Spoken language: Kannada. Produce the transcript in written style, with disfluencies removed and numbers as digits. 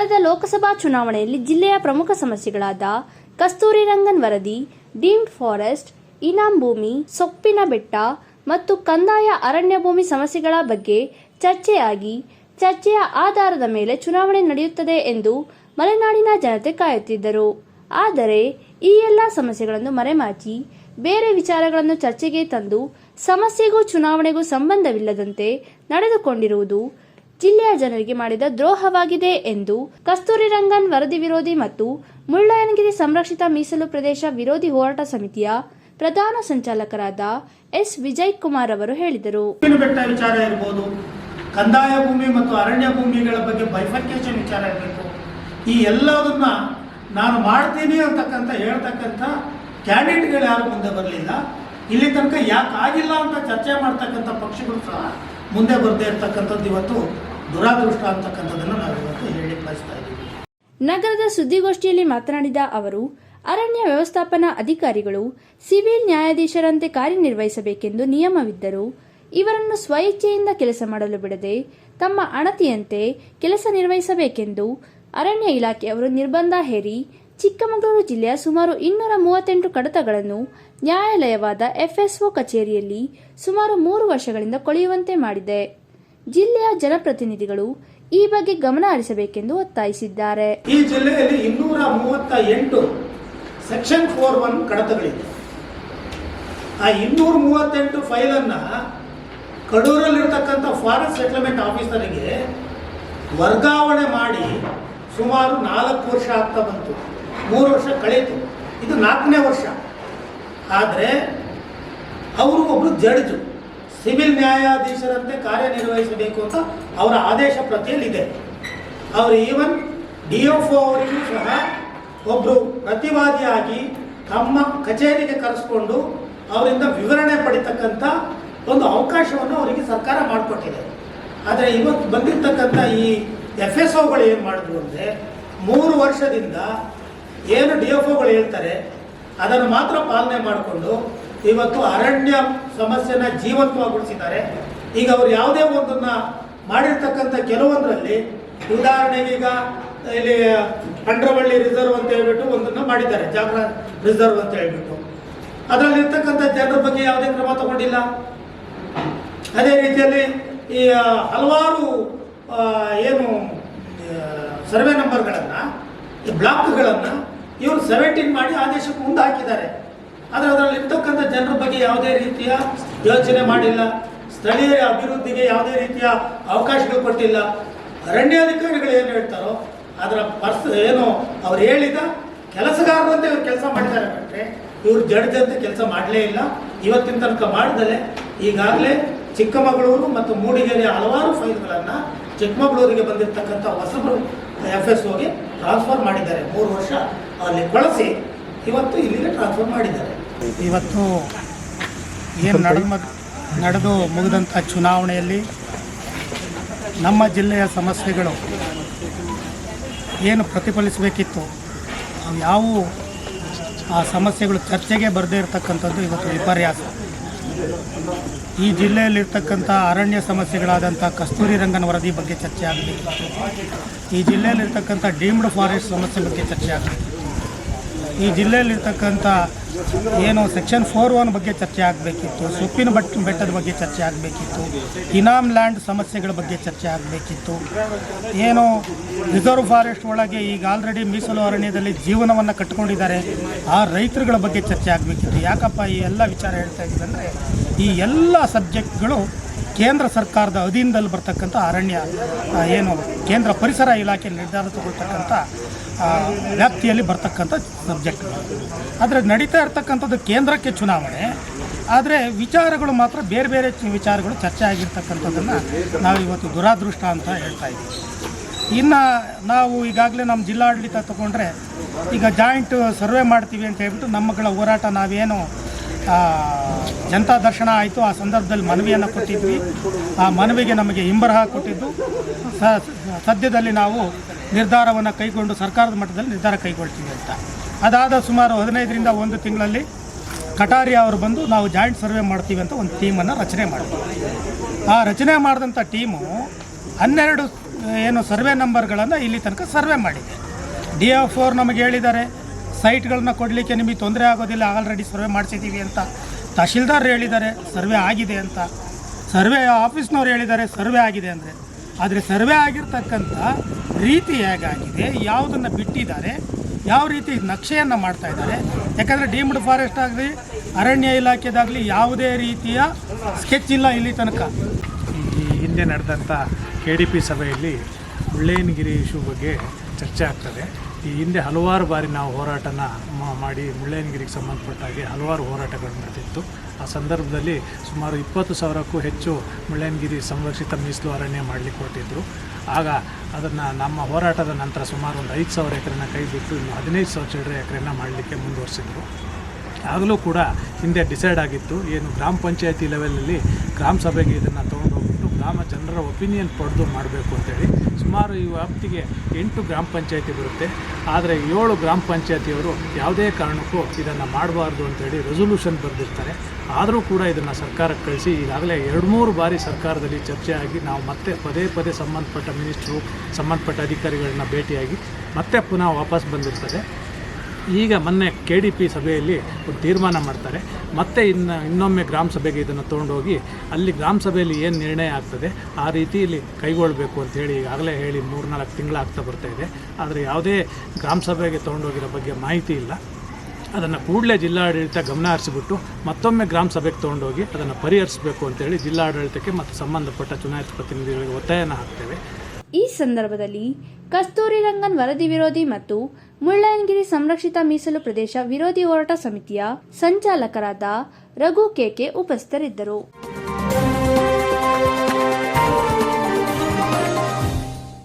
ಕಳೆದ ಲೋಕಸಭಾ ಚುನಾವಣೆಯಲ್ಲಿ ಜಿಲ್ಲೆಯ ಪ್ರಮುಖ ಸಮಸ್ಯೆಗಳಾದ ಕಸ್ತೂರಿ ರಂಗನ್ ವರದಿ, ಡೀಮ್ಡ್ ಫಾರೆಸ್ಟ್, ಇನಾಂ ಭೂಮಿ, ಸೊಪ್ಪಿನ ಬೆಟ್ಟ ಮತ್ತು ಕಂದಾಯ ಅರಣ್ಯ ಭೂಮಿ ಸಮಸ್ಯೆಗಳ ಬಗ್ಗೆ ಚರ್ಚೆಯಾಗಿ ಚರ್ಚೆಯ ಆಧಾರದ ಮೇಲೆ ಚುನಾವಣೆ ನಡೆಯುತ್ತದೆ ಎಂದು ಮಲೆನಾಡಿನ ಜನತೆ ಕಾಯುತ್ತಿದ್ದರು. ಆದರೆ ಈ ಎಲ್ಲ ಸಮಸ್ಯೆಗಳನ್ನು ಮರೆಮಾಚಿ ಬೇರೆ ವಿಚಾರಗಳನ್ನು ಚರ್ಚೆಗೆ ತಂದು ಸಮಸ್ಯೆಗೂ ಚುನಾವಣೆಗೂ ಸಂಬಂಧವಿಲ್ಲದಂತೆ ನಡೆದುಕೊಂಡಿರುವುದು ಜಿಲ್ಲೆಯ ಜನರಿಗೆ ಮಾಡಿದ ದ್ರೋಹವಾಗಿದೆ ಎಂದು ಕಸ್ತೂರಿ ರಂಗನ್ ವರದಿ ವಿರೋಧಿ ಮತ್ತು ಮುಳ್ಳಯ್ಯನಗಿರಿ ಸಂರಕ್ಷಿತ ಮೀಸಲು ಪ್ರದೇಶ ವಿರೋಧಿ ಹೋರಾಟ ಸಮಿತಿಯ ಪ್ರಧಾನ ಸಂಚಾಲಕರಾದ ಎಸ್ ವಿಜಯ್ ಕುಮಾರ್ ಅವರು ಹೇಳಿದರು. ಬೆಟ್ಟ ವಿಚಾರ ಇರಬಹುದು, ಕಂದಾಯ ಭೂಮಿ ಮತ್ತು ಅರಣ್ಯ ಭೂಮಿಗಳ ಬಗ್ಗೆ ಬೈಫರ್ಕೇಶನ್ ವಿಚಾರ ಇರಬೇಕು. ಈ ಎಲ್ಲದನ್ನ ನಾನು ಮಾಡ್ತೀನಿ ಅಂತಕ್ಕಂಥ ಹೇಳ್ತಕ್ಕಂಥ ಕ್ಯಾಂಡಿಡೇಟ್ಗಳು ಯಾರು ಮುಂದೆ ಬರಲಿಲ್ಲ. ಇಲ್ಲಿ ತನಕ ಯಾಕೆ ಆಗಿಲ್ಲ ಅಂತ ಚರ್ಚೆ ಮಾಡ್ತಕ್ಕಂಥ ಪಕ್ಷಗಳು ಸಹ ಮುಂದೆ ಬರದೇ ಇರ್ತಕ್ಕಂಥದ್ದು ಇವತ್ತು ದುರಾದೃಷ್ಟ ಅಂತಕ್ಕಂಥದ್ದನ್ನು ನಾವು ಇವತ್ತು ಹೇಳಿ ಬಯಸ್ತಾ ಇದ್ದೀವಿ. ನಗರದ ಸುದ್ದಿಗೋಷ್ಠಿಯಲ್ಲಿ ಮಾತನಾಡಿದ ಅವರು, ಅರಣ್ಯ ವ್ಯವಸ್ಥಾಪನಾ ಅಧಿಕಾರಿಗಳು ಸಿವಿಲ್ ನ್ಯಾಯಾಧೀಶರಂತೆ ಕಾರ್ಯನಿರ್ವಹಿಸಬೇಕೆಂದು ನಿಯಮವಿದ್ದರೂ ಇವರನ್ನು ಸ್ವಇಚ್ಛೆಯಿಂದ ಕೆಲಸ ಮಾಡಲು ಬಿಡದೆ ತಮ್ಮ ಅಣತಿಯಂತೆ ಕೆಲಸ ನಿರ್ವಹಿಸಬೇಕೆಂದು ಅರಣ್ಯ ಇಲಾಖೆಯವರು ನಿರ್ಬಂಧ ಹೇರಿ ಚಿಕ್ಕಮಗಳೂರು ಜಿಲ್ಲೆಯ ಸುಮಾರು 238 ಕಡತಗಳನ್ನು ನ್ಯಾಯಾಲಯವಾದ FSO ಕಚೇರಿಯಲ್ಲಿ ಸುಮಾರು 3 ವರ್ಷಗಳಿಂದ ಕೊಳೆಯುವಂತೆ ಮಾಡಿದೆ. ಜಿಲ್ಲೆಯ ಜನಪ್ರತಿನಿಧಿಗಳು ಈ ಬಗ್ಗೆ ಗಮನ ಹರಿಸಬೇಕೆಂದು ಒತ್ತಾಯಿಸಿದ್ದಾರೆ. ಈ ಜಿಲ್ಲೆಯಲ್ಲಿ 238 ಸೆಕ್ಷನ್ 41 ಕಡತಗಳಿದೆ. ಆ 238 ಫೈಲನ್ನ ಕಡೂರಲ್ಲಿರ್ತಕ್ಕಂಥ ಫಾರೆಸ್ಟ್ ಸೆಟಲ್ಮೆಂಟ್ ಆಫೀಸರಿಗೆ ವರ್ಗಾವಣೆ ಮಾಡಿ ಸುಮಾರು 4 ವರ್ಷ ಆಗ್ತಾ ಬಂತು. 3 ವರ್ಷ ಕಳೆಯಿತು, ಇದು 4ನೇ ವರ್ಷ. ಆದರೆ ಅವರು ಒಬ್ಬರು ಜಡ್ಜು ಸಿವಿಲ್ ನ್ಯಾಯಾಧೀಶರಂತೆ ಕಾರ್ಯನಿರ್ವಹಿಸಬೇಕು ಅಂತ ಅವರ ಆದೇಶ ಪ್ರತಿಯಲ್ಲಿದೆ. ಅವರು ಈವನ್ DFO ಅವರಿಗೂ ಸಹ ಒಬ್ಬರು ಪ್ರತಿವಾದಿಯಾಗಿ ತಮ್ಮ ಕಚೇರಿಗೆ ಕರೆಸ್ಕೊಂಡು ಅವರಿಂದ ವಿವರಣೆ ಪಡಿತಕ್ಕಂಥ ಒಂದು ಅವಕಾಶವನ್ನು ಅವರಿಗೆ ಸರ್ಕಾರ ಮಾಡಿಕೊಟ್ಟಿದೆ. ಆದರೆ ಇವತ್ತು ಬಂದಿರತಕ್ಕಂಥ ಈ FSOಗಳು ಏನು ಮಾಡಿದ್ರು ಅಂದರೆ 3 ವರ್ಷದಿಂದ ಏನು DFOಗಳು ಹೇಳ್ತಾರೆ ಅದನ್ನು ಮಾತ್ರ ಪಾಲನೆ ಮಾಡಿಕೊಂಡು ಇವತ್ತು ಅರಣ್ಯ ಸಮಸ್ಯೆನ ಜೀವಂತವಾಗಿಸಿದ್ದಾರೆ. ಈಗ ಅವರು ಯಾವುದೇ ಒಂದನ್ನು ಮಾಡಿರ್ತಕ್ಕಂಥ ಕೆಲವೊಂದರಲ್ಲಿ, ಉದಾಹರಣೆಗೆ ಈಗ ಇಲ್ಲಿ ಅಂಡ್ರವಳ್ಳಿ ರಿಸರ್ವ್ ಅಂತ ಹೇಳ್ಬಿಟ್ಟು ಒಂದನ್ನು ಮಾಡಿದ್ದಾರೆ, ಜಾಗ್ರ ರಿಸರ್ವ್ ಅಂತ ಹೇಳ್ಬಿಟ್ಟು. ಅದರಲ್ಲಿರ್ತಕ್ಕಂಥ ಜನರ ಬಗ್ಗೆ ಯಾವುದೇ ಕ್ರಮ ತಗೊಂಡಿಲ್ಲ. ಅದೇ ರೀತಿಯಲ್ಲಿ ಈ ಹಲವಾರು ಏನು ಸರ್ವೆ ನಂಬರ್ಗಳನ್ನು, ಈ ಬ್ಲಾಕ್ಗಳನ್ನು ಇವರು 17 ಮಾಡಿ ಆದೇಶಕ್ಕೆ ಮುಂದೆ ಹಾಕಿದ್ದಾರೆ. ಆದರೆ ಅದರಲ್ಲಿರ್ತಕ್ಕಂಥ ಜನರ ಬಗ್ಗೆ ಯಾವುದೇ ರೀತಿಯ ಯೋಚನೆ ಮಾಡಿಲ್ಲ. ಸ್ಥಳೀಯ ಅಭಿವೃದ್ಧಿಗೆ ಯಾವುದೇ ರೀತಿಯ ಅವಕಾಶಗಳು ಕೊಟ್ಟಿಲ್ಲ. ಅರಣ್ಯಾಧಿಕಾರಿಗಳು ಏನು ಹೇಳ್ತಾರೋ ಅದರ ಏನು ಅವ್ರು ಹೇಳಿದ ಕೆಲಸಗಾರರಂತೆ ಇವ್ರು ಕೆಲಸ ಮಾಡಿದ್ದಾರೆ ಬಿಟ್ಟರೆ ಇವರು ಜಡ್ಜ್ ಅಂತ ಕೆಲಸ ಮಾಡಲೇ ಇಲ್ಲ. ಇವತ್ತಿನ ತನಕ ಮಾಡಿದಲೆ ಈಗಾಗಲೇ ಚಿಕ್ಕಮಗಳೂರು ಮತ್ತು ಮೂಡಿಗೆರೆಯ ಹಲವಾರು ಫೈಲ್ಗಳನ್ನು ಚಿಕ್ಕಮಗಳೂರಿಗೆ ಬಂದಿರತಕ್ಕಂಥ ಹೊಸಬರು FSOಗೆ ಟ್ರಾನ್ಸ್ಫರ್ ಮಾಡಿದ್ದಾರೆ. 3 ವರ್ಷ ಅಲ್ಲಿ ಬಳಸಿ ಇವತ್ತು ಇಲ್ಲಿಗೆ ಟ್ರಾನ್ಸ್ಫರ್ ಮಾಡಿದ್ದಾರೆ. ಇವತ್ತು ಏನು ನಡೆದು ಮುಗಿದಂಥ ಚುನಾವಣೆಯಲ್ಲಿ ನಮ್ಮ ಜಿಲ್ಲೆಯ ಸಮಸ್ಯೆಗಳು ಏನು ಪ್ರತಿಫಲಿಸಬೇಕಿತ್ತು ಅವು ಯಾವುವು ಆ ಸಮಸ್ಯೆಗಳು ಚರ್ಚೆಗೆ ಬರದೇ ಇರತಕ್ಕಂಥದ್ದು ಇವತ್ತು ವಿಪರ್ಯಾಸ. ಈ ಜಿಲ್ಲೆಯಲ್ಲಿರ್ತಕ್ಕಂಥ ಅರಣ್ಯ ಸಮಸ್ಯೆಗಳಾದಂಥ ಕಸ್ತೂರಿ ರಂಗನ್ ವರದಿ ಬಗ್ಗೆ ಚರ್ಚೆ ಆಗಬೇಕಿತ್ತು. ಈ ಜಿಲ್ಲೆಯಲ್ಲಿರ್ತಕ್ಕಂಥ ಡೀಮ್ಡ್ ಫಾರೆಸ್ಟ್ ಸಮಸ್ಯೆ ಬಗ್ಗೆ ಚರ್ಚೆ ಆಗಬೇಕಿತ್ತು. ಈ ಜಿಲ್ಲೆಯಲ್ಲಿರ್ತಕ್ಕಂಥ ಏನು ಸೆಕ್ಷನ್ 41 ಬಗ್ಗೆ ಚರ್ಚೆ ಆಗಬೇಕಿತ್ತು. ಸೊಪ್ಪಿನ ಬೆಟ್ಟದ ಬಗ್ಗೆ ಚರ್ಚೆ ಆಗಬೇಕಿತ್ತು. ಇನಾಮ್ ಲ್ಯಾಂಡ್ ಸಮಸ್ಯೆಗಳ ಬಗ್ಗೆ ಚರ್ಚೆ ಆಗಬೇಕಿತ್ತು. ಏನು ರಿಸರ್ವ್ ಫಾರೆಸ್ಟ್ ಒಳಗೆ ಈಗ ಆಲ್ರೆಡಿ ಮೀಸಲು ಅರಣ್ಯದಲ್ಲಿ ಜೀವನವನ್ನು ಕಟ್ಟಿಕೊಂಡಿದ್ದಾರೆ, ಆ ರೈತರುಗಳ ಬಗ್ಗೆ ಚರ್ಚೆ ಆಗಬೇಕಿತ್ತು. ಯಾಕಪ್ಪ ಈ ಎಲ್ಲ ವಿಚಾರ ಹೇಳ್ತಾ ಇದ್ದೀವಿ ಅಂದರೆ, ಈ ಎಲ್ಲ ಸಬ್ಜೆಕ್ಟ್ಗಳು ಕೇಂದ್ರ ಸರ್ಕಾರದ ಅಧೀನದಲ್ಲಿ ಬರ್ತಕ್ಕಂಥ ಅರಣ್ಯ ಏನು ಕೇಂದ್ರ ಪರಿಸರ ಇಲಾಖೆ ನಿರ್ಧಾರ ತಗೊಳ್ತಕ್ಕಂಥ ವ್ಯಾಪ್ತಿಯಲ್ಲಿ ಬರ್ತಕ್ಕಂಥ ಸಬ್ಜೆಕ್ಟ್ಗಳು. ಆದರೆ ನಡೀತಾ ಇರ್ತಕ್ಕಂಥದ್ದು ಕೇಂದ್ರಕ್ಕೆ ಚುನಾವಣೆ, ಆದರೆ ವಿಚಾರಗಳು ಮಾತ್ರ ಬೇರೆ ಬೇರೆ ವಿಚಾರಗಳು ಚರ್ಚೆ ಆಗಿರ್ತಕ್ಕಂಥದ್ದನ್ನು ನಾವು ಇವತ್ತು ದುರಾದೃಷ್ಟ ಅಂತ ಹೇಳ್ತಾ ಇದ್ದೀವಿ. ಇನ್ನು ನಾವು ಈಗಾಗಲೇ ನಮ್ಮ ಜಿಲ್ಲಾಡಳಿತ ತಗೊಂಡ್ರೆ ಈಗ ಜಾಯಿಂಟ್ ಸರ್ವೆ ಮಾಡ್ತೀವಿ ಅಂತ ಹೇಳ್ಬಿಟ್ಟು ನಮ್ಮಗಳ ಹೋರಾಟ ನಾವೇನು ಜನತಾ ದರ್ಶನ ಆಯಿತು, ಆ ಸಂದರ್ಭದಲ್ಲಿ ಮನವಿಯನ್ನು ಕೊಟ್ಟಿದ್ವಿ. ಆ ಮನವಿಗೆ ನಮಗೆ ಹಿಂಬರಹ ಕೊಟ್ಟಿದ್ದು ಸದ್ಯದಲ್ಲಿ ನಾವು ನಿರ್ಧಾರವನ್ನು ಕೈಗೊಂಡು ಸರ್ಕಾರದ ಮಟ್ಟದಲ್ಲಿ ನಿರ್ಧಾರ ಕೈಗೊಳ್ತೀವಿ ಅಂತ. ಅದಾದ ಸುಮಾರು 15ರಿಂದ 1 ತಿಂಗಳಲ್ಲಿ ಕಟಾರಿ ಅವರು ಬಂದು ನಾವು ಜಾಯಿಂಟ್ ಸರ್ವೆ ಮಾಡ್ತೀವಿ ಅಂತ ಒಂದು ಟೀಮನ್ನು ರಚನೆ ಮಾಡಿದ್ವಿ. ಆ ರಚನೆ ಮಾಡಿದಂಥ ಟೀಮು 12 ಏನು ಸರ್ವೆ ನಂಬರ್ಗಳನ್ನು ಇಲ್ಲಿ ತನಕ ಸರ್ವೆ ಮಾಡಿದೆ. DF4 ನಮಗೆ ಹೇಳಿದ್ದಾರೆ ಸೈಟ್ಗಳನ್ನ ಕೊಡಲಿಕ್ಕೆ ನಿಮಗೆ ತೊಂದರೆ ಆಗೋದಿಲ್ಲ, ಆಲ್ರೆಡಿ ಸರ್ವೆ ಮಾಡಿಸಿದ್ದೀವಿ ಅಂತ. ತಹಶೀಲ್ದಾರ್ ಹೇಳಿದ್ದಾರೆ ಸರ್ವೆ ಆಗಿದೆ ಅಂತ. ಸರ್ವೆ ಆಫೀಸ್ನವ್ರು ಹೇಳಿದ್ದಾರೆ ಸರ್ವೆ ಆಗಿದೆ ಅಂದರೆ. ಆದರೆ ಸರ್ವೆ ಆಗಿರ್ತಕ್ಕಂಥ ರೀತಿ ಹೇಗಾಗಿದೆ, ಯಾವುದನ್ನು ಬಿಟ್ಟಿದ್ದಾರೆ, ಯಾವ ರೀತಿ ನಕ್ಷೆಯನ್ನು ಮಾಡ್ತಾ ಇದ್ದಾರೆ. ಯಾಕಂದರೆ ಡೀಮ್ಡ್ ಫಾರೆಸ್ಟ್ ಆಗಲಿ ಅರಣ್ಯ ಇಲಾಖೆದಾಗಲಿ ಯಾವುದೇ ರೀತಿಯ ಸ್ಕೆಚ್ ಇಲ್ಲ ಇಲ್ಲಿ ತನಕ. ಈ ಹಿಂದೆ ನಡೆದಂಥ KDP ಸಭೆಯಲ್ಲಿ ಮುಳ್ಳಯ್ಯನಗಿರಿ ಇಶ್ಯೂ ಬಗ್ಗೆ ಚರ್ಚೆ ಆಗ್ತದೆ. ಈ ಹಿಂದೆ ಹಲವಾರು ಬಾರಿ ನಾವು ಹೋರಾಟನ ಮಾಡಿ ಮುಳ್ಳಯ್ಯನಗಿರಿಗೆ ಸಂಬಂಧಪಟ್ಟ ಹಾಗೆ ಹಲವಾರು ಹೋರಾಟಗಳು ನಡೆದಿತ್ತು. ಆ ಸಂದರ್ಭದಲ್ಲಿ ಸುಮಾರು 20,000ಕ್ಕೂ ಹೆಚ್ಚು ಮುಳ್ಳಯ್ಯನಗಿರಿ ಸಂರಕ್ಷಿತ ಮೀಸಲು ಅರಣ್ಯ ಮಾಡಲಿಕ್ಕೆ ಹೊರಟಿದ್ರು. ಆಗ ಅದನ್ನು ನಮ್ಮ ಹೋರಾಟದ ನಂತರ ಸುಮಾರು ಒಂದು 5,000 ಎಕರೆನ ಕೈ ಬಿಟ್ಟು ಇನ್ನು 15,000 ಚಿಲ್ಲರೆ ಎಕರೆನ ಮಾಡಲಿಕ್ಕೆ ಮುಂದುವರಿಸಿದ್ರು. ಆಗಲೂ ಕೂಡ ಹಿಂದೆ ಡಿಸೈಡ್ ಆಗಿತ್ತು, ಏನು ಗ್ರಾಮ ಪಂಚಾಯತಿ ಲೆವೆಲಲ್ಲಿ ಗ್ರಾಮ ಸಭೆಗೆ ಇದನ್ನು ತೊಗೊಂಡೋಗ್ಬಿಟ್ಟು ಗ್ರಾಮ ಜನರ ಒಪಿನಿಯನ್ ಪಡೆದು ಮಾಡಬೇಕು ಅಂತೇಳಿ. ಸುಮಾರು ಈ ವ್ಯಾಪ್ತಿಗೆ 8 ಗ್ರಾಮ ಪಂಚಾಯತಿ ಬರುತ್ತೆ. ಆದರೆ 7 ಗ್ರಾಮ ಪಂಚಾಯತಿಯವರು ಯಾವುದೇ ಕಾರಣಕ್ಕೂ ಇದನ್ನು ಮಾಡಬಾರ್ದು ಅಂತೇಳಿ ರೆಸೊಲ್ಯೂಷನ್ ಬರೆದಿರ್ತಾರೆ. ಆದರೂ ಕೂಡ ಇದನ್ನು ಸರ್ಕಾರಕ್ಕೆ ಕಳಿಸಿ ಈಗಾಗಲೇ 2-3 ಬಾರಿ ಸರ್ಕಾರದಲ್ಲಿ ಚರ್ಚೆ ಆಗಿ ನಾವು ಮತ್ತೆ ಪದೇ ಸಂಬಂಧಪಟ್ಟ ಮಿನಿಸ್ಟ್ರು, ಸಂಬಂಧಪಟ್ಟ ಅಧಿಕಾರಿಗಳನ್ನ ಭೇಟಿಯಾಗಿ ಮತ್ತೆ ಪುನಃ ವಾಪಸ್ ಬಂದಿರ್ತದೆ. ಈಗ ಮೊನ್ನೆ KDP ಸಭೆಯಲ್ಲಿ ಒಂದು ತೀರ್ಮಾನ ಮಾಡ್ತಾರೆ, ಮತ್ತೆ ಇನ್ನೊಮ್ಮೆ ಗ್ರಾಮ ಸಭೆಗೆ ಇದನ್ನು ತೊಗೊಂಡೋಗಿ ಅಲ್ಲಿ ಗ್ರಾಮ ಸಭೆಯಲ್ಲಿ ಏನು ನಿರ್ಣಯ ಆಗ್ತದೆ ಆ ರೀತಿಯಲ್ಲಿ ಕೈಗೊಳ್ಳಬೇಕು ಅಂತೇಳಿ ಈಗಾಗಲೇ ಹೇಳಿ 3-4 ತಿಂಗಳಾಗ್ತಾ ಬರ್ತಾಯಿದೆ. ಆದರೆ ಯಾವುದೇ ಗ್ರಾಮ ಸಭೆಗೆ ತೊಗೊಂಡೋಗಿರೋ ಬಗ್ಗೆ ಮಾಹಿತಿ ಇಲ್ಲ. ಅದನ್ನು ಕೂಡಲೇ ಜಿಲ್ಲಾಡಳಿತ ಗಮನ ಹರಿಸಿಬಿಟ್ಟು ಮತ್ತೊಮ್ಮೆ ಗ್ರಾಮ ಸಭೆಗೆ ತೊಗೊಂಡೋಗಿ ಅದನ್ನು ಪರಿಹರಿಸಬೇಕು ಅಂತೇಳಿ ಜಿಲ್ಲಾಡಳಿತಕ್ಕೆ ಮತ್ತು ಸಂಬಂಧಪಟ್ಟ ಚುನಾಯಿತ ಪ್ರತಿನಿಧಿಗಳಿಗೆ ಒತ್ತಾಯನ ಹಾಕ್ತೇವೆ. ಈ ಸಂದರ್ಭದಲ್ಲಿ ಕಸ್ತೂರಿ ರಂಗನ್ ವರದಿ ವಿರೋಧಿ ಮತ್ತು ಮುಳ್ಳಯ್ಯನಗಿರಿ ಸಂರಕ್ಷಿತ ಮೀಸಲು ಪ್ರದೇಶ ವಿರೋಧಿ ಹೋರಾಟ ಸಮಿತಿಯ ಸಂಚಾಲಕರಾದ ರಘು KK ಉಪಸ್ಥಿತರಿದ್ದರು.